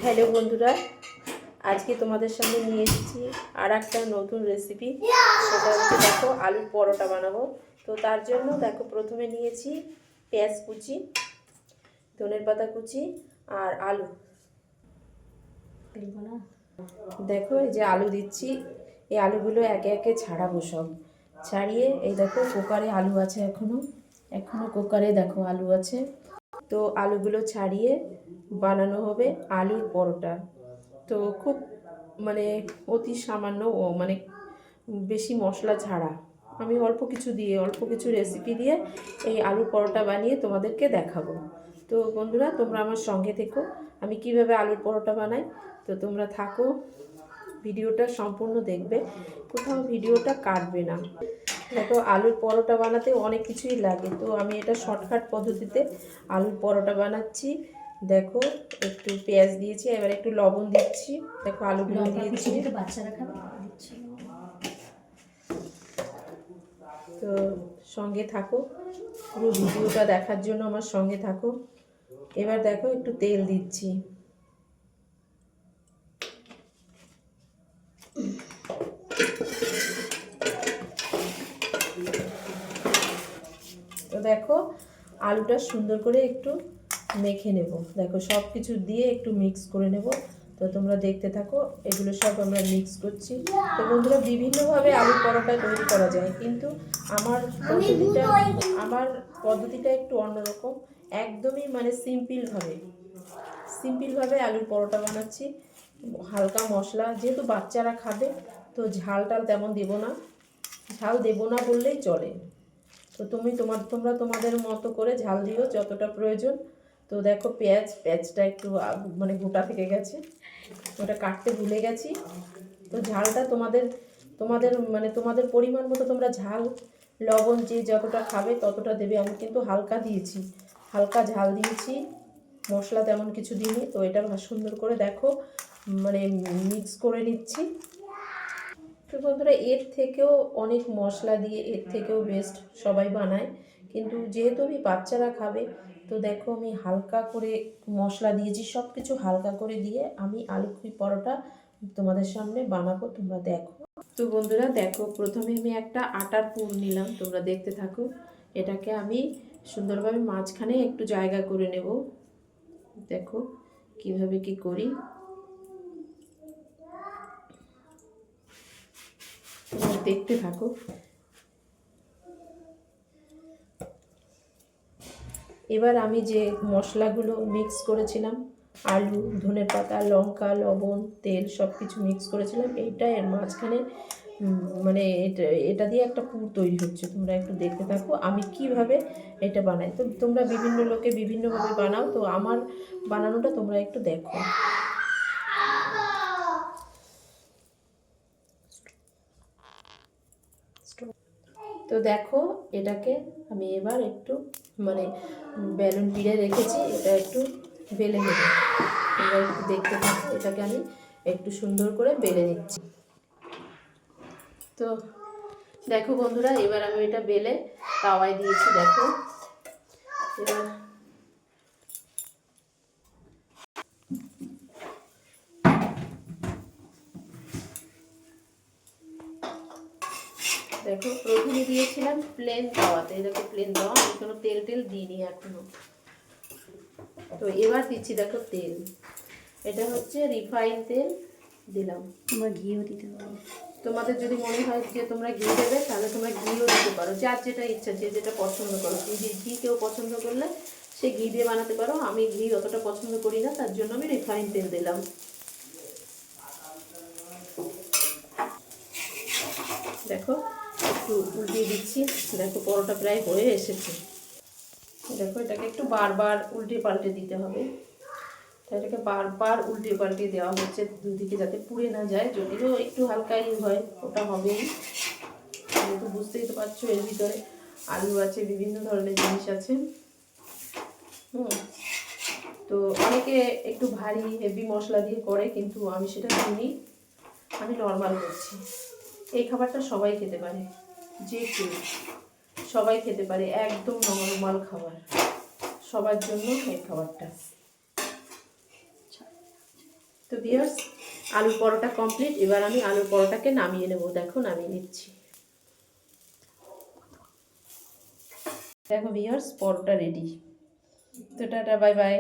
Hello বন্ধুরা, আজকে তোমাদের সামনে নিয়ে এসেছি আর একটা নতুন রেসিপি। সেটা হচ্ছে দেখো আলুর পরোটা বানাবো। তো তার জন্য দেখো প্রথমে নিয়েছি পেঁয়াজ কুচি, ধনের পাতা কুচি আর আলু। দেখো এই যে আলু দিচ্ছি, এই আলুগুলো একে একে ছাড়াবো। সব ছাড়িয়ে এই দেখো কুকারে আলু আছে, এখনো কুকারে দেখো আলু আছে। তো আলুগুলো ছাড়িয়ে বানানো হবে আলুর পরোটা। তো খুব মানে অতি সামান্য মানে বেশি মশলা ছাড়া আমি অল্প কিছু রেসিপি দিয়ে এই আলুর পরোটা বানিয়ে তোমাদেরকে দেখাবো। তো বন্ধুরা, তোমরা আমার সঙ্গে থেকো, আমি কিভাবে আলুর পরোটা বানাই। তো তোমরা থাকো, ভিডিওটা সম্পূর্ণ দেখবে, কোথাও ভিডিওটা কাটবে না। দেখো আলুর পরোটা বানাতে অনেক কিছুই লাগে, তো আমি এটা শর্টকাট পদ্ধতিতে আলুর পরোটা বানাচ্ছি। দেখো একটু পেঁয়াজ দিয়েছি, এবার একটু লবণ দিচ্ছি। দেখো আলুগুলো দিয়েছি, বাচ্চারা খাবে। তো সঙ্গে থাকো, পুরো ভিডিওটা দেখার জন্য আমার সঙ্গে থাকো। এবার দেখো একটু তেল দিচ্ছি। তো দেখো আলুটা সুন্দর করে একটু মেখে নেব। দেখো সব কিছু দিয়ে একটু মিক্স করে নেব। তো তোমরা দেখতে থাকো, এগুলো সব আমরা মিক্স করছি। তো বন্ধুরা, বিভিন্নভাবে আলুর পরোটা তৈরি করা যায়, কিন্তু আমার পদ্ধতিটা একটু অন্যরকম। একদমই মানে সিম্পলভাবে আলুর পরোটা বানাচ্ছি। হালকা মশলা, যেহেতু বাচ্চারা খাবে, তো ঝাল তেমন দেবো না। ঝাল দেবো না বললেই চলে। তো তোমরা তোমাদের মতো করে ঝাল দিও যতটা প্রয়োজন। তো দেখো পেঁয়াজটা একটু মানে গোটা থেকে গেছে, ওটা কাটতে ভুলে গেছি। তো ঝালটা তোমাদের পরিমাণ মতো তোমরা ঝাল লবণ যে যতটা খাবে ততটা দেবে। আমি কিন্তু হালকা ঝাল দিয়েছি, মশলা তেমন কিছু দিইনি। তো এটা সুন্দর করে দেখো মানে মিক্স করে নিচ্ছি। তো বন্ধুরা, এর থেকেও অনেক মশলা দিয়ে এর থেকেও বেস্ট সবাই বানায়, কিন্তু যেহেতু আমি বাচ্চারা খাবে, তো দেখো আমি হালকা করে মশলা দিয়েছি, সব কিছু হালকা করে দিয়ে আমি আলু পরোটা তোমাদের সামনে বানাবো, তোমরা দেখো। তো বন্ধুরা দেখো, প্রথমে আমি একটা আটার পুর নিলাম, তোমরা দেখতে থাকো। এটাকে আমি সুন্দরভাবে মাঝখানে একটু জায়গা করে নেব। দেখো কিভাবে কি করি, তোমরা দেখতে থাকো। এবার আমি যে মশলাগুলো মিক্স করেছিলাম, আলু, ধনের পাতা, লঙ্কা, লবণ, তেল সব কিছু মিক্স করেছিলাম, এইটা এর মাঝখানে মানে এটা দিয়ে একটা পুর তৈরি হচ্ছে। তোমরা একটু দেখতে থাকো আমি কিভাবে এটা বানাই। তো তোমরা বিভিন্ন লোকে বিভিন্নভাবে বানাও, তো আমার বানানোটা তোমরা একটু দেখো। তো দেখো এটাকে আমি এবার একটু মানে বেলুন পিড়ে রেখেছি, এটা একটু বেলে নেব। তোমরা একটু দেখতে থাকো, এটাকে আমি একটু সুন্দর করে বেলে নিচ্ছি। তো দেখো বন্ধুরা, এবার আমি এটা বেলে তাওয়ায় দিয়েছি। দেখো এবার দেখো প্রথমে দিয়েছিলাম প্লেন তাওয়াতে, দেখো প্লেন তাওয়া, আমি কোনো তেল দিইনি এখনো। তো এবার দিচ্ছি দেখো তেল, এটা হচ্ছে রিফাইন তেল দিলাম। তোমরা ঘিও দিতে পারো, তোমাদের যদি মনে হয় যে তোমরা ঘি দেবে, তাহলে তোমরা ঘিও দিতে পারো, যার যেটা ইচ্ছা, যে যেটা পছন্দ করো। ঘি কেউ পছন্দ করলে সে ঘি দিয়ে বানাতে পারো। আমি ঘি অতটা পছন্দ করি না, তার জন্য আমি রিফাইন তেল দিলাম। দেখো একটু উল্টিয়ে দিচ্ছি। দেখো পরোটা প্রায় হয়ে এসেছে। দেখো এটাকে একটু বারবার উল্টে পাল্টে দিতে হবে। এটাকে বারবার উল্টে পাল্টে দেওয়া হচ্ছে দুদিকে, যাতে পুড়ে না যায়। যদিও একটু হালকাই হয়, ওটা হবেই, যেহেতু বুঝতেই তো পারছো এর ভিতরে আলু আছে, বিভিন্ন ধরনের জিনিস আছে। তো অনেকে একটু ভারী হেভি মশলা দিয়ে করে, কিন্তু আমি সেটা দিইনি, আমি নর্মাল করছি। এই খাবারটা সবাই খেতে পারে, যে কেউ সবাই খেতে পারে, একদম নর্মাল খাবার, সবার জন্য এই খাবারটা। তো ভিউয়ার্স, আলুর পরোটা কমপ্লিট। এবার আমি আলুর পরোটাকে নামিয়ে নেব। দেখো নামিয়ে নিচ্ছি। দেখো ভিউয়ার্স, পরোটা রেডি। তো টাটা, বাই বাই।